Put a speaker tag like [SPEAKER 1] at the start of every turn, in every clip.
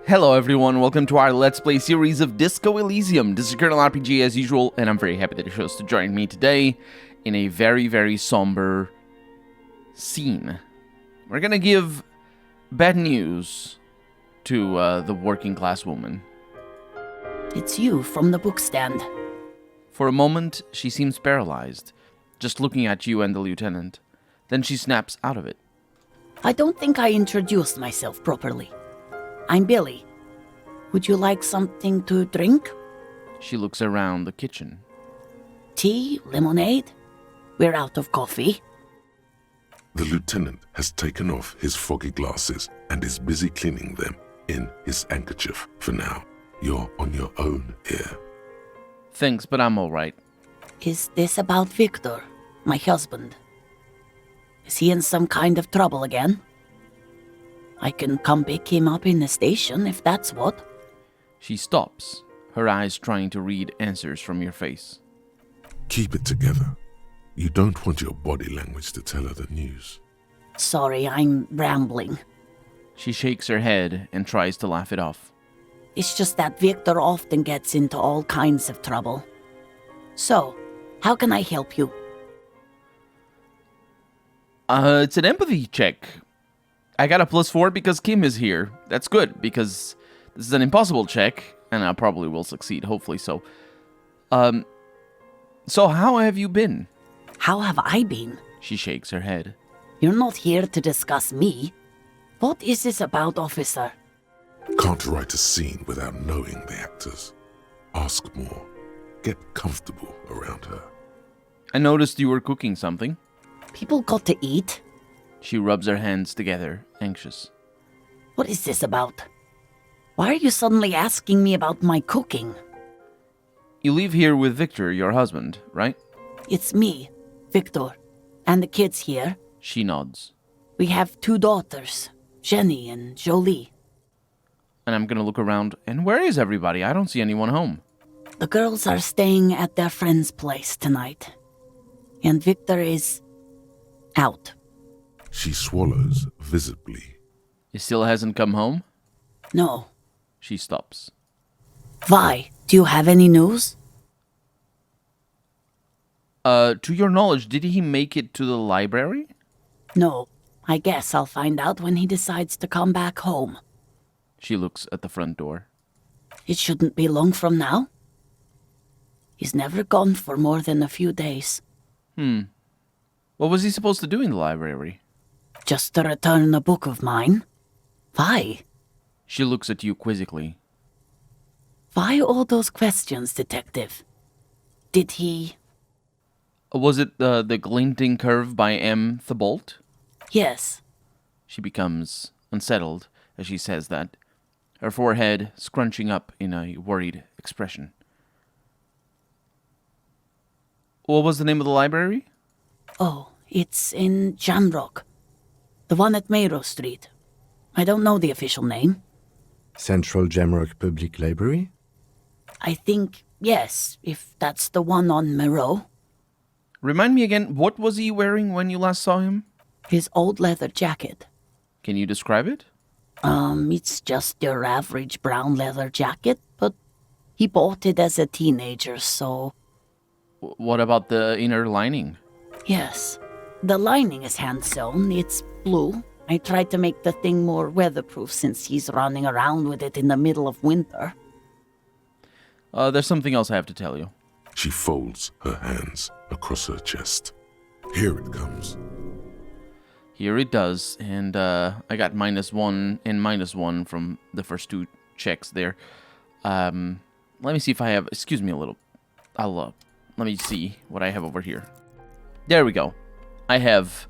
[SPEAKER 1] Hello everyone, welcome to our Let's Play series of Disco Elysium. This is Colonel RPG as usual, and I'm very happy that you chose to join me today in a very, very somber scene. We're gonna give bad news to the working class woman.
[SPEAKER 2] It's you from the bookstand.
[SPEAKER 1] For a moment, she seems paralyzed, just looking at you and the lieutenant. Then she snaps out of it.
[SPEAKER 2] I don't think I introduced myself properly. I'm Billy. Would you like something to drink?
[SPEAKER 1] She looks around the kitchen.
[SPEAKER 2] Tea? Lemonade? We're out of coffee.
[SPEAKER 3] The lieutenant has taken off his foggy glasses and is busy cleaning them in his handkerchief for now. You're on your own here.
[SPEAKER 1] Thanks, but I'm alright.
[SPEAKER 2] Is this about Victor, my husband? Is he in some kind of trouble again? I can come pick him up in the station if that's what.
[SPEAKER 1] She stops, her eyes trying to read answers from your face.
[SPEAKER 3] Keep it together. You don't want your body language to tell her the news.
[SPEAKER 2] Sorry, I'm rambling.
[SPEAKER 1] She shakes her head and tries to laugh it off.
[SPEAKER 2] It's just that Victor often gets into all kinds of trouble. So, how can I help you?
[SPEAKER 1] It's an empathy check. I got a +4 because Kim is here. That's good, because this is an impossible check, and I probably will succeed, hopefully so. So how have you been?
[SPEAKER 2] How have I been?
[SPEAKER 1] She shakes her head.
[SPEAKER 2] You're not here to discuss me. What is this about, officer?
[SPEAKER 3] Can't write a scene without knowing the actors. Ask more. Get comfortable around her.
[SPEAKER 1] I noticed you were cooking something.
[SPEAKER 2] People got to eat.
[SPEAKER 1] She rubs her hands together, anxious.
[SPEAKER 2] What is this about? Why are you suddenly asking me about my cooking?
[SPEAKER 1] You leave here with Victor, your husband, right?
[SPEAKER 2] It's me, Victor, and the kids here.
[SPEAKER 1] She nods.
[SPEAKER 2] We have 2 daughters, Jenny and Jolie.
[SPEAKER 1] And I'm gonna look around, and where is everybody? I don't see anyone home.
[SPEAKER 2] The girls are staying at their friend's place tonight. And Victor is out.
[SPEAKER 3] She swallows visibly.
[SPEAKER 1] He still hasn't come home?
[SPEAKER 2] No.
[SPEAKER 1] She stops.
[SPEAKER 2] Why? Do you have any news?
[SPEAKER 1] To your knowledge, did he make it to the library?
[SPEAKER 2] No. I guess I'll find out when he decides to come back home.
[SPEAKER 1] She looks at the front door.
[SPEAKER 2] It shouldn't be long from now. He's never gone for more than a few days.
[SPEAKER 1] What was he supposed to do in the library?
[SPEAKER 2] Just to return a book of mine. Why?
[SPEAKER 1] She looks at you quizzically.
[SPEAKER 2] Why all those questions, detective? Did he...
[SPEAKER 1] Was it the glinting curve by M. Thibault?
[SPEAKER 2] Yes.
[SPEAKER 1] She becomes unsettled as she says that, her forehead scrunching up in a worried expression. What was the name of the library?
[SPEAKER 2] Oh, it's in Jamrock. The one at Mayrow Street. I don't know the official name.
[SPEAKER 4] Central Jamrock Public Library?
[SPEAKER 2] I think, yes, if that's the one on Mayrow.
[SPEAKER 1] Remind me again, what was he wearing when you last saw him?
[SPEAKER 2] His old leather jacket.
[SPEAKER 1] Can you describe it?
[SPEAKER 2] It's just your average brown leather jacket, but he bought it as a teenager, so...
[SPEAKER 1] What about the inner lining?
[SPEAKER 2] Yes. The lining is hand-sewn. It's blue. I tried to make the thing more weatherproof since he's running around with it in the middle of winter.
[SPEAKER 1] There's something else I have to tell you.
[SPEAKER 3] She folds her hands across her chest. Here it comes.
[SPEAKER 1] Here it does, and I got -1 and -1 from the first 2 checks there. Let me see if I have... Excuse me a little. Let me see what I have over here. There we go. I have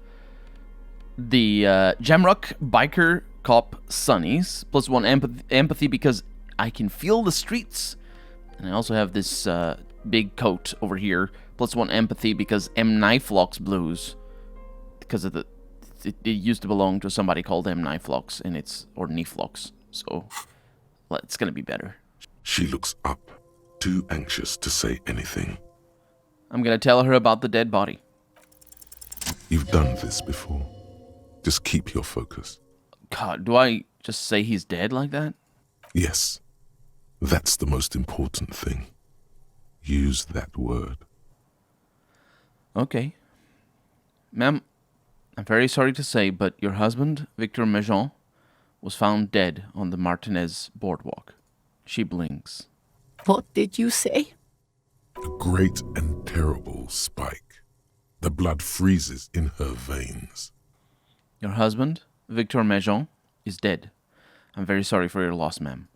[SPEAKER 1] the Jamrock Biker Cop Sunnies, +1 empathy because I can feel the streets. And I also have this big coat over here, +1 empathy because M. Knifelock's blues. Because of the... It used to belong to somebody called M. Knifelocks, and it's... Or Knifelocks. So, well, it's gonna be better.
[SPEAKER 3] She looks up, too anxious to say anything.
[SPEAKER 1] I'm gonna tell her about the dead body.
[SPEAKER 3] You've done this before. Just keep your focus.
[SPEAKER 1] God, do I just say he's dead like that?
[SPEAKER 3] Yes, that's the most important thing. Use that word.
[SPEAKER 1] Okay. Ma'am, I'm very sorry to say, but your husband, Victor Mejean, was found dead on the Martinez boardwalk. She blinks.
[SPEAKER 2] What did you say?
[SPEAKER 3] A great and terrible spike. The blood freezes in her veins.
[SPEAKER 1] Your husband, Victor Mejean, is dead. I'm very sorry for your loss, ma'am.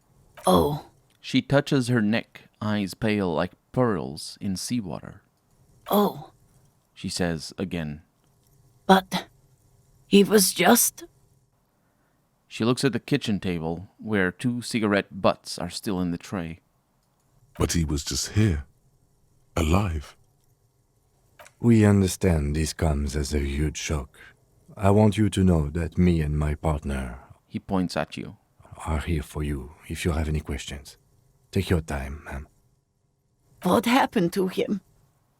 [SPEAKER 2] Oh,
[SPEAKER 1] She touches her neck, eyes pale like pearls in seawater.
[SPEAKER 2] oh,
[SPEAKER 1] She says again.
[SPEAKER 2] but he was just...
[SPEAKER 1] She looks at the kitchen table, where 2 cigarette butts are still in the tray.
[SPEAKER 3] But he was just here. Alive.
[SPEAKER 4] We understand this comes as a huge shock. I want you to know that me and my partner
[SPEAKER 1] He points at you.
[SPEAKER 4] are here for you if you have any questions. Take your time, ma'am.
[SPEAKER 2] What happened to him?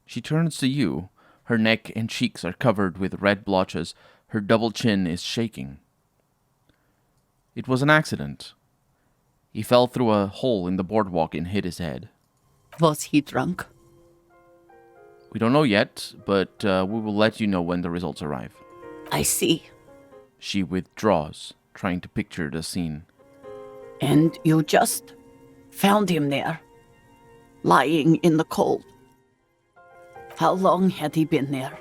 [SPEAKER 1] She turns to you. Her neck and cheeks are covered with red blotches. Her double chin is shaking. It was an accident. He fell through a hole in the boardwalk and hit his head.
[SPEAKER 2] Was he drunk?
[SPEAKER 1] We don't know yet, but we will let you know when the results arrive.
[SPEAKER 2] I see.
[SPEAKER 1] She withdraws, trying to picture the scene.
[SPEAKER 2] And you just found him there, lying in the cold. How long had he been there?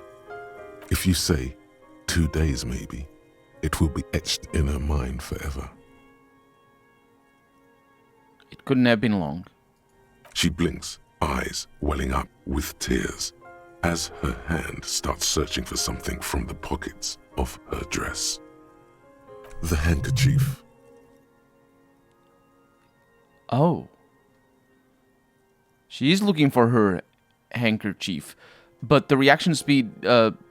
[SPEAKER 3] If you say 2 days maybe, it will be etched in her mind forever.
[SPEAKER 1] It couldn't have been long.
[SPEAKER 3] She blinks, eyes welling up with tears, as her hand starts searching for something from the pockets of her dress. The handkerchief.
[SPEAKER 1] Oh. She's looking for her handkerchief, but the reaction speed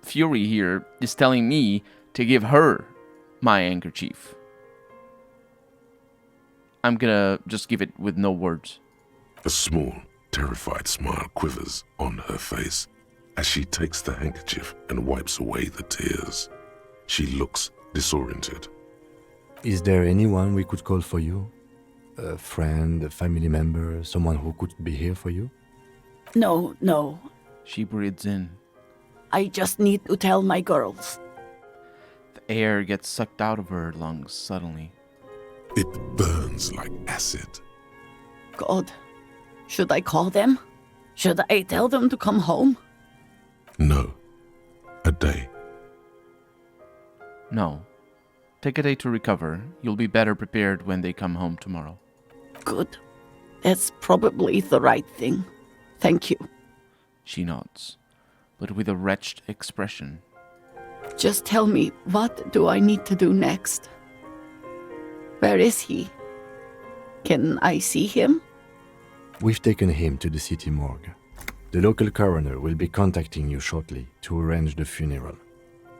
[SPEAKER 1] fury here is telling me to give her my handkerchief. I'm gonna just give it with no words.
[SPEAKER 3] A small, terrified smile quivers on her face as she takes the handkerchief and wipes away the tears. She looks disoriented.
[SPEAKER 4] Is there anyone we could call for you? A friend, a family member, someone who could be here for you?
[SPEAKER 2] No.
[SPEAKER 1] She breathes in.
[SPEAKER 2] I just need to tell my girls.
[SPEAKER 1] The air gets sucked out of her lungs suddenly.
[SPEAKER 3] It burns like acid.
[SPEAKER 2] God, should I call them? Should I tell them to come home?
[SPEAKER 3] No. A day.
[SPEAKER 1] No. Take a day to recover. You'll be better prepared when they come home tomorrow.
[SPEAKER 2] Good. That's probably the right thing. Thank you.
[SPEAKER 1] She nods, but with a wretched expression.
[SPEAKER 2] Just tell me, what do I need to do next? Where is he? Can I see him?
[SPEAKER 4] We've taken him to the city morgue. The local coroner will be contacting you shortly to arrange the funeral.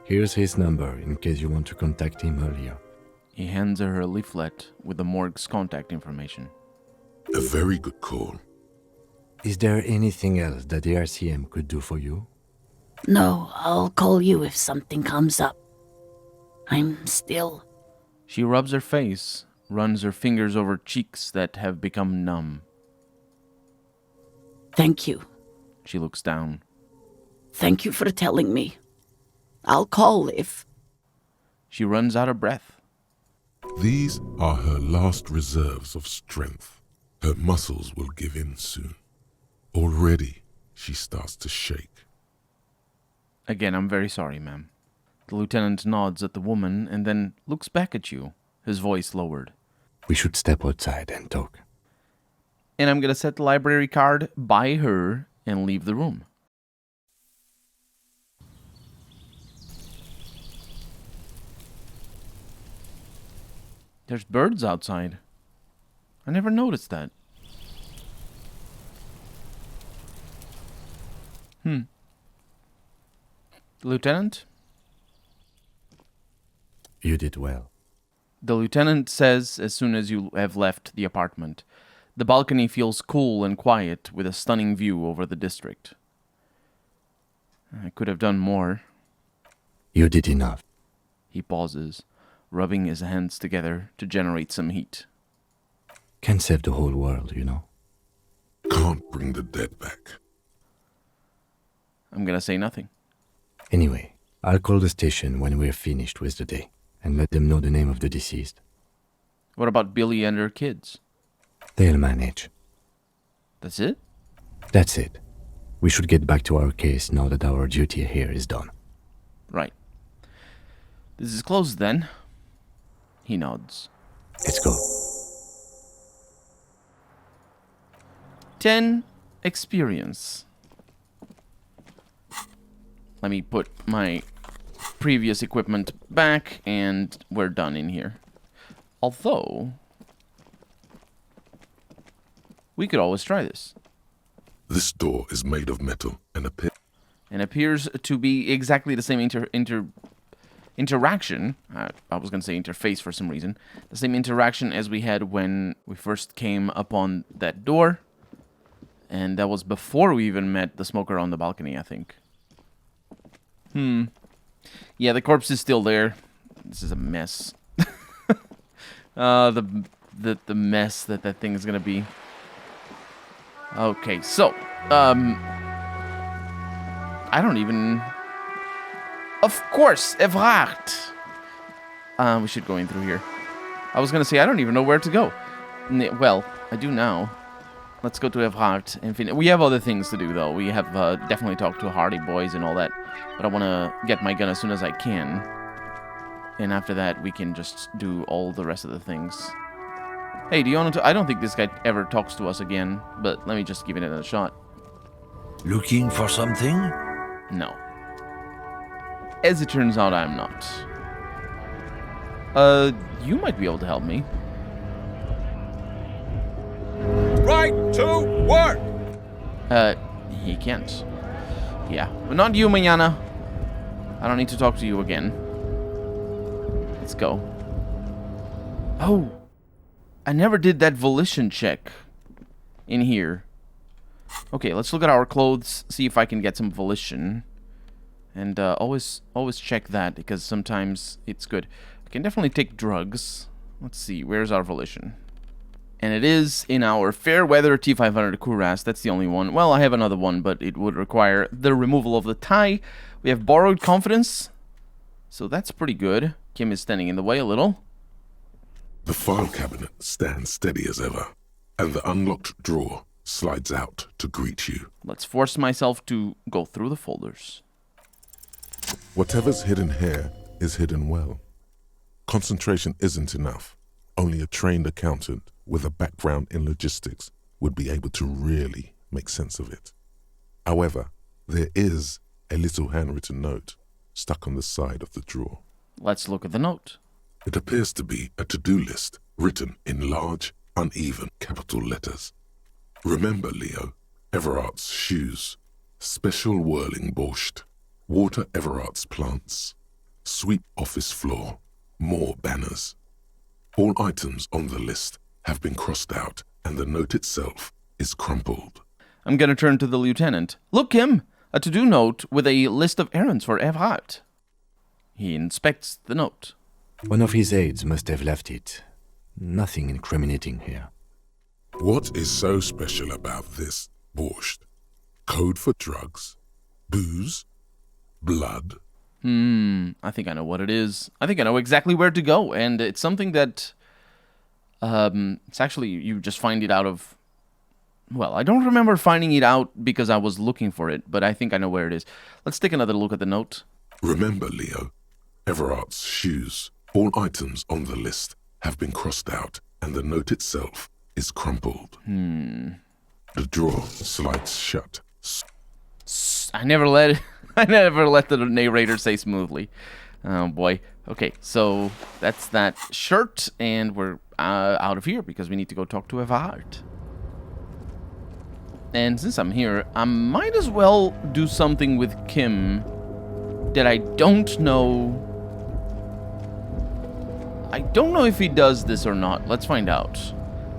[SPEAKER 4] Here's his number in case you want to contact him earlier.
[SPEAKER 1] He hands her a leaflet with the morgue's contact information.
[SPEAKER 3] A very good call.
[SPEAKER 4] Is there anything else that the RCM could do for you?
[SPEAKER 2] No, I'll call you if something comes up. I'm still...
[SPEAKER 1] She rubs her face, runs her fingers over cheeks that have become numb.
[SPEAKER 2] Thank you.
[SPEAKER 1] She looks down.
[SPEAKER 2] Thank you for telling me. I'll call if...
[SPEAKER 1] She runs out of breath.
[SPEAKER 3] These are her last reserves of strength. Her muscles will give in soon. Already, she starts to shake.
[SPEAKER 1] Again, I'm very sorry, ma'am. The lieutenant nods at the woman and then looks back at you, his voice lowered.
[SPEAKER 4] We should step outside and talk.
[SPEAKER 1] And I'm gonna set the library card by her and leave the room. There's birds outside. I never noticed that. Lieutenant?
[SPEAKER 4] You did well.
[SPEAKER 1] The lieutenant says as soon as you have left the apartment. The balcony feels cool and quiet with a stunning view over the district. I could have done more.
[SPEAKER 4] You did enough.
[SPEAKER 1] He pauses, rubbing his hands together to generate some heat.
[SPEAKER 4] can't save the whole world, you know.
[SPEAKER 3] Can't bring the dead back.
[SPEAKER 1] I'm gonna say nothing.
[SPEAKER 4] Anyway, I'll call the station when we're finished with the day and let them know the name of the deceased.
[SPEAKER 1] What about Billy and her kids?
[SPEAKER 4] They'll manage.
[SPEAKER 1] That's it?
[SPEAKER 4] That's it. We should get back to our case now that our duty here is done.
[SPEAKER 1] Right. This is closed then. He nods.
[SPEAKER 4] Let's go.
[SPEAKER 1] 10 experience. Let me put my previous equipment back and we're done in here. Although, we could always try this.
[SPEAKER 3] This door is made of metal and
[SPEAKER 1] appears to be exactly the same interaction. I was going to say interface for some reason. The same interaction as we had when we first came upon that door. And that was before we even met the smoker on the balcony, I think. Yeah, the corpse is still there. This is a mess. The mess that thing is going to be. Okay, so, I don't even... Of course, Evrard! We should go in through here. I was gonna say, I don't even know where to go. Well, I do now. Let's go to Evrard and finish. We have other things to do, though. We have definitely talked to Hardy Boys and all that. But I want to get my gun as soon as I can. And after that, we can just do all the rest of the things. Hey, do you want to... I don't think this guy ever talks to us again, but let me just give it a shot.
[SPEAKER 5] Looking for something?
[SPEAKER 1] No. As it turns out, I'm not. You might be able to help me.
[SPEAKER 5] Right to work!
[SPEAKER 1] He can't. Yeah, but not you, mañana. I don't need to talk to you again. Let's go. Oh! I never did that volition check in here. Okay, let's look at our clothes, see if I can get some volition. And always check that, because sometimes it's good. I can definitely take drugs. Let's see, where's our volition? And it is in our Fairweather T500 Kuras. That's the only one. Well, I have another one, but it would require the removal of the tie. We have Borrowed Confidence. So that's pretty good. Kim is standing in the way a little.
[SPEAKER 3] The file cabinet stands steady as ever, and the unlocked drawer slides out to greet you.
[SPEAKER 1] Let's force myself to go through the folders.
[SPEAKER 3] Whatever's hidden here is hidden well. Concentration isn't enough. Only a trained accountant with a background in logistics would be able to really make sense of it. However, there is a little handwritten note stuck on the side of the drawer.
[SPEAKER 1] Let's look at the note.
[SPEAKER 3] It appears to be a to-do list written in large, uneven capital letters. Remember, Leo, Everard's shoes, special whirling borscht, water Everard's plants, sweep office floor, more banners. All items on the list have been crossed out, and the note itself is crumpled.
[SPEAKER 1] I'm gonna turn to the lieutenant. Look, Kim! A to-do note with a list of errands for Everard. He inspects the note.
[SPEAKER 4] One of his aides must have left it. Nothing incriminating here.
[SPEAKER 3] What is so special about this borscht? Code for drugs? Booze? Blood?
[SPEAKER 1] I think I know what it is. I think I know exactly where to go, and it's something that... it's actually, you just find it out of... Well, I don't remember finding it out because I was looking for it, but I think I know where it is. Let's take another look at the note.
[SPEAKER 3] Remember, Leo, Everard's shoes. All items on the list have been crossed out, and the note itself is crumpled. The drawer slides shut.
[SPEAKER 1] I never let the narrator say smoothly. Oh boy. Okay, so that's that shirt, and we're out of here because we need to go talk to Everard. And since I'm here, I might as well do something with Kim that I don't know. I don't know if he does this or not. Let's find out.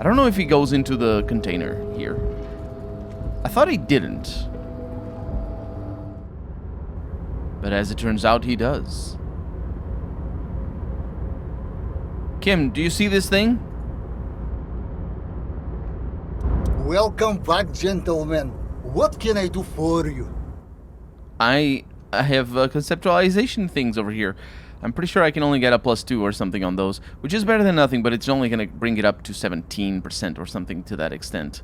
[SPEAKER 1] I don't know if he goes into the container here. I thought he didn't. But as it turns out, he does. Kim, do you see this thing?
[SPEAKER 6] Welcome back, gentlemen. What can I do for you?
[SPEAKER 1] I have conceptualization things over here. I'm pretty sure I can only get a +2 or something on those, which is better than nothing, but it's only going to bring it up to 17% or something to that extent.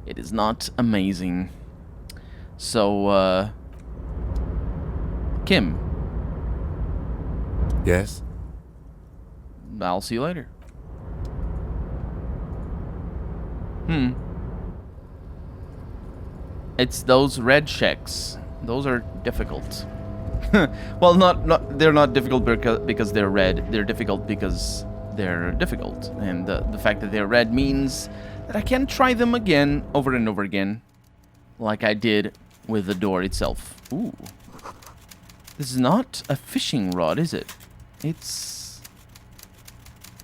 [SPEAKER 1] It is not amazing. So, Kim,
[SPEAKER 4] Yes?
[SPEAKER 1] I'll see you later. It's those red checks. Those are difficult. Well, they're not difficult because they're red. They're difficult because they're difficult. And the fact that they're red means that I can try them again over and over again, like I did with the door itself. Ooh. This is not a fishing rod, is it? It's...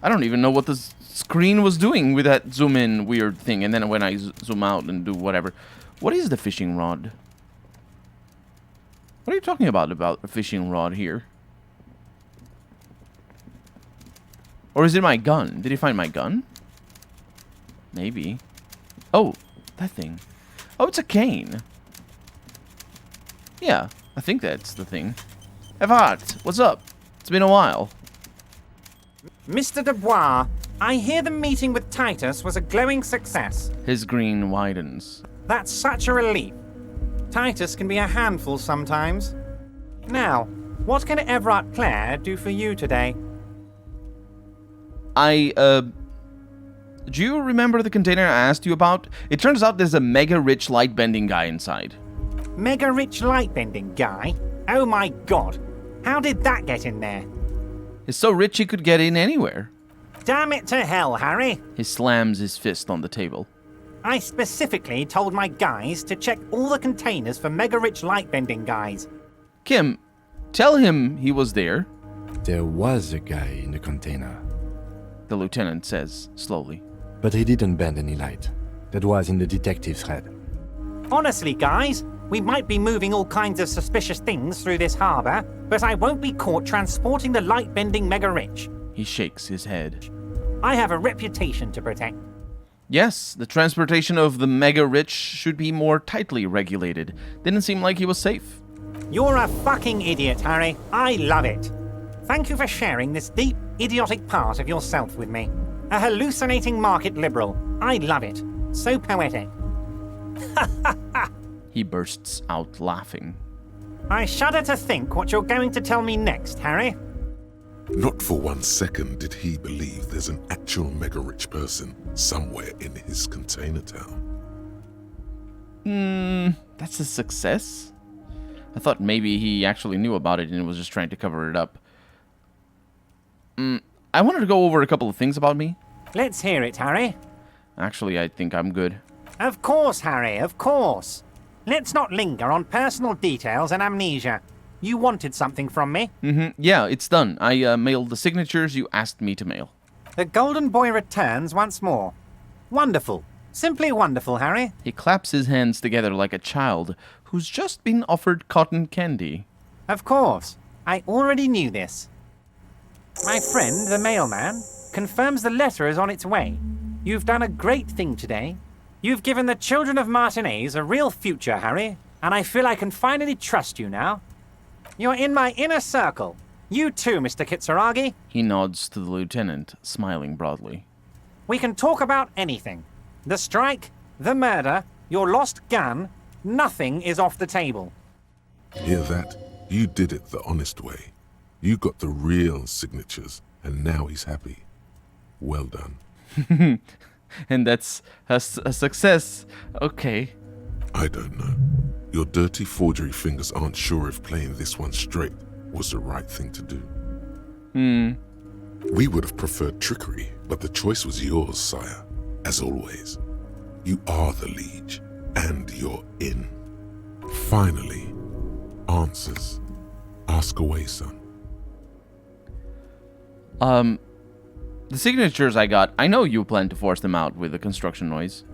[SPEAKER 1] I don't even know what the screen was doing with that zoom in weird thing. And then when I zoom out and do whatever. What is the fishing rod? What are you talking about a fishing rod here? Or is it my gun? Did he find my gun? Maybe. Oh, that thing. Oh, it's a cane. Yeah, I think that's the thing. Evart, what's up? It's been a while.
[SPEAKER 7] Mr. Dubois, I hear the meeting with Titus was a glowing success.
[SPEAKER 1] His green widens.
[SPEAKER 7] That's such a relief. Titus can be a handful sometimes. Now, what can Everard Clare do for you today?
[SPEAKER 1] Do you remember the container I asked you about? It turns out there's a mega rich light bending guy inside.
[SPEAKER 7] Mega rich lightbending guy? Oh my god. How did that get in there?
[SPEAKER 1] He's so rich he could get in anywhere.
[SPEAKER 7] Damn it to hell, Harry.
[SPEAKER 1] He slams his fist on the table.
[SPEAKER 7] I specifically told my guys to check all the containers for mega rich lightbending guys.
[SPEAKER 1] Kim, tell him he was there,
[SPEAKER 4] There was a guy in the container,
[SPEAKER 1] the lieutenant says slowly.
[SPEAKER 4] but he didn't bend any light. That was in the detective's head.
[SPEAKER 7] Honestly, guys, we might be moving all kinds of suspicious things through this harbor, but I won't be caught transporting the light-bending mega rich.
[SPEAKER 1] He shakes his head.
[SPEAKER 7] I have a reputation to protect.
[SPEAKER 1] Yes, the transportation of the mega rich should be more tightly regulated. Didn't seem like he was safe.
[SPEAKER 7] You're a fucking idiot, Harry. I love it. Thank you for sharing this deep, idiotic part of yourself with me. A hallucinating market liberal. I love it. So poetic.
[SPEAKER 1] He bursts out laughing.
[SPEAKER 7] I shudder to think what you're going to tell me next, Harry.
[SPEAKER 3] Not for 1 second did he believe there's an actual mega-rich person somewhere in his container town.
[SPEAKER 1] That's a success? I thought maybe he actually knew about it and was just trying to cover it up. I wanted to go over a couple of things about me.
[SPEAKER 7] Let's hear it, Harry.
[SPEAKER 1] Actually, I think I'm good.
[SPEAKER 7] Of course, Harry, of course. Let's not linger on personal details and amnesia. You wanted something from me.
[SPEAKER 1] Yeah, it's done. I mailed the signatures you asked me to mail.
[SPEAKER 7] The Golden Boy returns once more. Wonderful. Simply wonderful, Harry.
[SPEAKER 1] He claps his hands together like a child who's just been offered cotton candy.
[SPEAKER 7] Of course. I already knew this. My friend, the mailman, confirms the letter is on its way. You've done a great thing today. You've given the children of Martinez a real future, Harry, and I feel I can finally trust you now. You're in my inner circle. You too, Mr. Kitsuragi.
[SPEAKER 1] He nods to the lieutenant, smiling broadly.
[SPEAKER 7] We can talk about anything. The strike, the murder, your lost gun, nothing is off the table.
[SPEAKER 3] Hear that? You did it the honest way. You got the real signatures, and now he's happy. Well done.
[SPEAKER 1] And that's a success. Okay.
[SPEAKER 3] I don't know. Your dirty forgery fingers aren't sure if playing this one straight was the right thing to do. We would have preferred trickery, but the choice was yours, sire. As always. You are the liege, and you're in. Finally, answers. Ask away, son.
[SPEAKER 1] The signatures I got, I know you plan to force them out with the construction noise.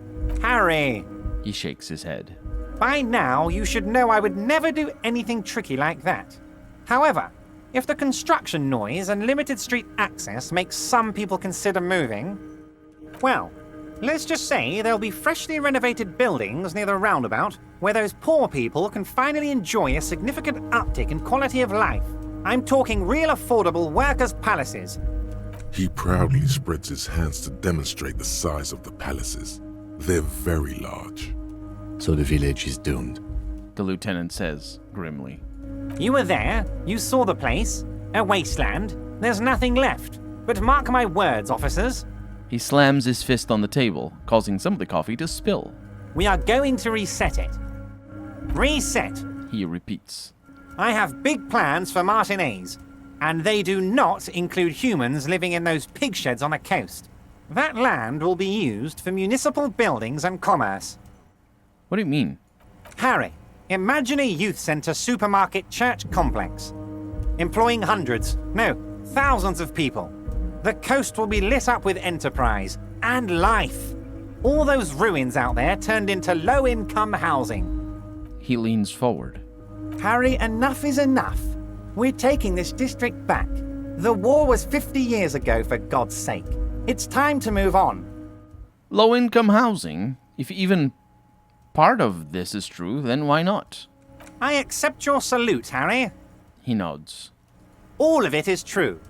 [SPEAKER 7] Harry,
[SPEAKER 1] He shakes his head.
[SPEAKER 7] by now you should know I would never do anything tricky like that. However, if the construction noise and limited street access makes some people consider moving, well, Let's just say there'll be freshly renovated buildings near the roundabout where those poor people can finally enjoy a significant uptick in quality of life. I'm talking real affordable workers' palaces.
[SPEAKER 3] He proudly spreads his hands to demonstrate the size of the palaces. They're very large.
[SPEAKER 4] So the village is doomed.
[SPEAKER 1] The lieutenant says grimly.
[SPEAKER 7] You were there, you saw the place. A wasteland. There's nothing left. But mark my words, officers.
[SPEAKER 1] He slams his fist on the table, causing some of the coffee to spill.
[SPEAKER 7] We are going to reset it. Reset.
[SPEAKER 1] He repeats.
[SPEAKER 7] I have big plans for Martinez, and they do not include humans living in those pig sheds on the coast. That land will be used for municipal buildings and commerce.
[SPEAKER 1] What do you mean?
[SPEAKER 7] Harry, imagine a youth centre supermarket church complex, employing hundreds, no, thousands of people. The coast will be lit up with enterprise and life. All those ruins out there turned into low-income housing.
[SPEAKER 1] He leans forward.
[SPEAKER 7] Harry, enough is enough. We're taking this district back. The war was 50 years ago, for God's sake. It's time to move on.
[SPEAKER 1] Low-income housing? If even part of this is true, then why not?
[SPEAKER 7] I accept your salute, Harry.
[SPEAKER 1] He nods.
[SPEAKER 7] All of it is true.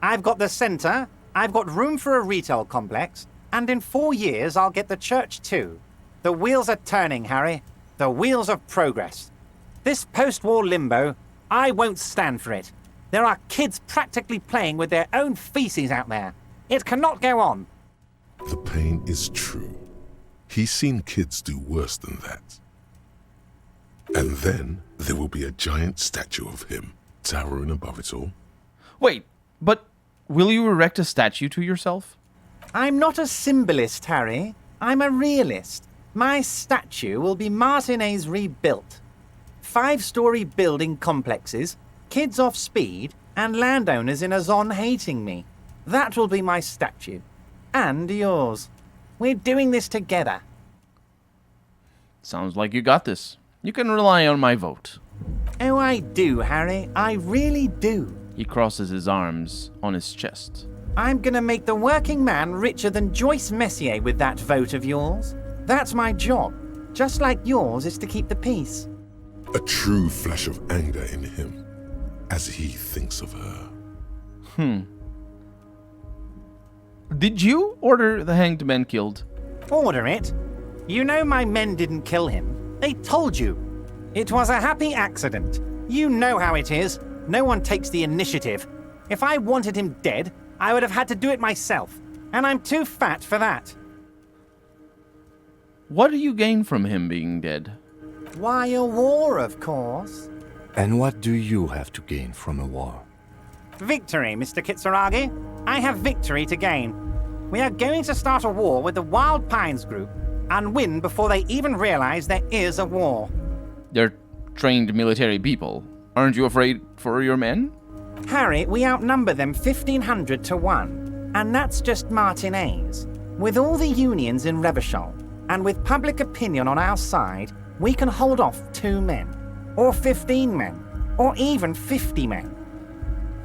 [SPEAKER 7] I've got the centre, I've got room for a retail complex, and in 4 years I'll get the church too. The wheels are turning, Harry. The wheels of progress. This post-war limbo, I won't stand for it. There are kids practically playing with their own feces out there. It cannot go on.
[SPEAKER 3] The pain is true. He's seen kids do worse than that. And then there will be a giant statue of him towering above it all.
[SPEAKER 1] Wait, but will you erect a statue to yourself?
[SPEAKER 7] I'm not a symbolist, Harry. I'm a realist. My statue will be Martinez rebuilt. 5-story building complexes, kids off speed, and landowners in a zone hating me. That will be my statue. And yours. We're doing this together.
[SPEAKER 1] Sounds like you got this. You can rely on my vote.
[SPEAKER 7] Oh, I do, Harry. I really do.
[SPEAKER 1] He crosses his arms on his chest.
[SPEAKER 7] I'm gonna make the working man richer than Joyce Messier with that vote of yours. That's my job. Just like yours is to keep the peace.
[SPEAKER 3] A true flash of anger in him as he thinks of her.
[SPEAKER 1] Did you order the hanged man killed?
[SPEAKER 7] Order it. You know my men didn't kill him. They told you. It was a happy accident. You know how it is. No one takes the initiative. If I wanted him dead, I would have had to do it myself. And I'm too fat for that.
[SPEAKER 1] What do you gain from him being dead?
[SPEAKER 7] Why, a war, of course.
[SPEAKER 4] And what do you have to gain from a war?
[SPEAKER 7] Victory, Mr. Kitsuragi. I have victory to gain. We are going to start a war with the Wild Pines group and win before they even realize there is a war.
[SPEAKER 1] They're trained military people. Aren't you afraid for your men?
[SPEAKER 7] Harry, we outnumber them 1,500 to 1. And that's just Martinez. With all the unions in Revachol, and with public opinion on our side, we can hold off 2 men, or 15 men, or even 50 men.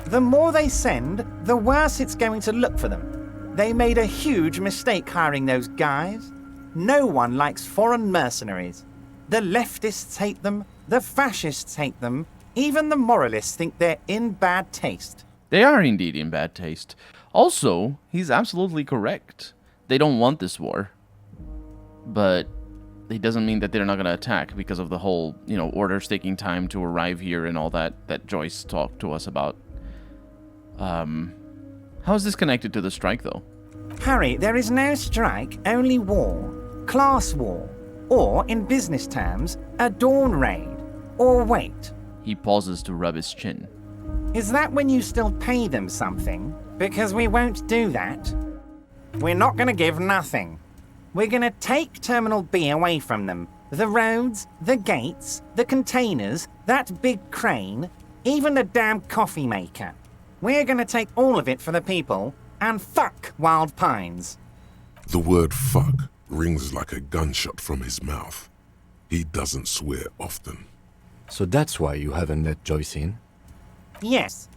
[SPEAKER 7] The more they send, the worse it's going to look for them. They made a huge mistake hiring those guys. No one likes foreign mercenaries. The leftists hate them, the fascists hate them, even the moralists think they're in bad taste.
[SPEAKER 1] They are indeed in bad taste. Also, he's absolutely correct. They don't want this war. But it doesn't mean that they're not going to attack because of the whole, orders taking time to arrive here and all that Joyce talked to us about. How is this connected to the strike, though?
[SPEAKER 7] Harry, there is no strike, only war. Class war. Or, in business terms, a dawn raid. Or wait.
[SPEAKER 1] He pauses to rub his chin.
[SPEAKER 7] Is that when you still pay them something? Because we won't do that. We're not going to give nothing. We're going to take Terminal B away from them. The roads, the gates, the containers, that big crane, even the damn coffee maker. We're going to take all of it for the people, and fuck Wild Pines.
[SPEAKER 3] The word fuck rings like a gunshot from his mouth. He doesn't swear often.
[SPEAKER 4] So that's why you haven't let Joyce in?
[SPEAKER 7] Yes.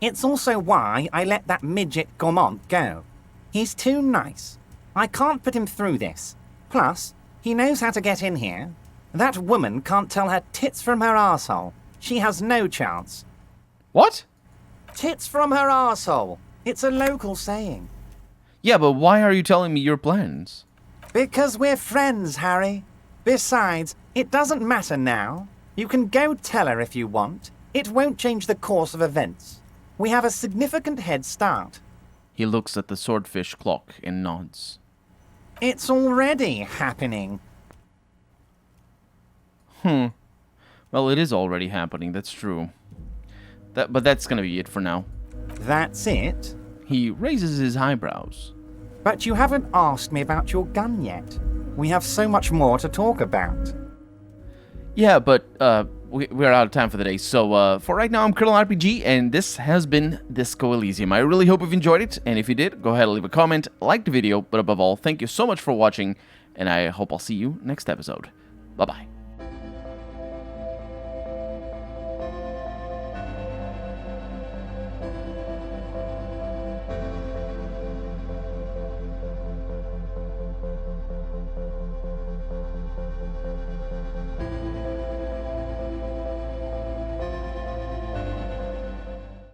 [SPEAKER 7] It's also why I let that midget Gaumont go. He's too nice. I can't put him through this. Plus, he knows how to get in here. That woman can't tell her tits from her arsehole. She has no chance.
[SPEAKER 1] What?
[SPEAKER 7] Tits from her arsehole. It's a local saying.
[SPEAKER 1] Yeah, but why are you telling me your plans?
[SPEAKER 7] Because we're friends, Harry. Besides, it doesn't matter now. You can go tell her if you want. It won't change the course of events. We have a significant head start.
[SPEAKER 1] He looks at the swordfish clock and nods.
[SPEAKER 7] It's already happening.
[SPEAKER 1] Well, it is already happening, that's true. But that's gonna be it for now.
[SPEAKER 7] That's it?
[SPEAKER 1] He raises his eyebrows.
[SPEAKER 7] But you haven't asked me about your gun yet. We have so much more to talk about.
[SPEAKER 1] Yeah, but we're out of time for the day. So for right now, I'm Colonel RPG, and this has been Disco Elysium. I really hope you've enjoyed it, and if you did, go ahead and leave a comment, like the video, but above all, thank you so much for watching, and I hope I'll see you next episode. Bye-bye.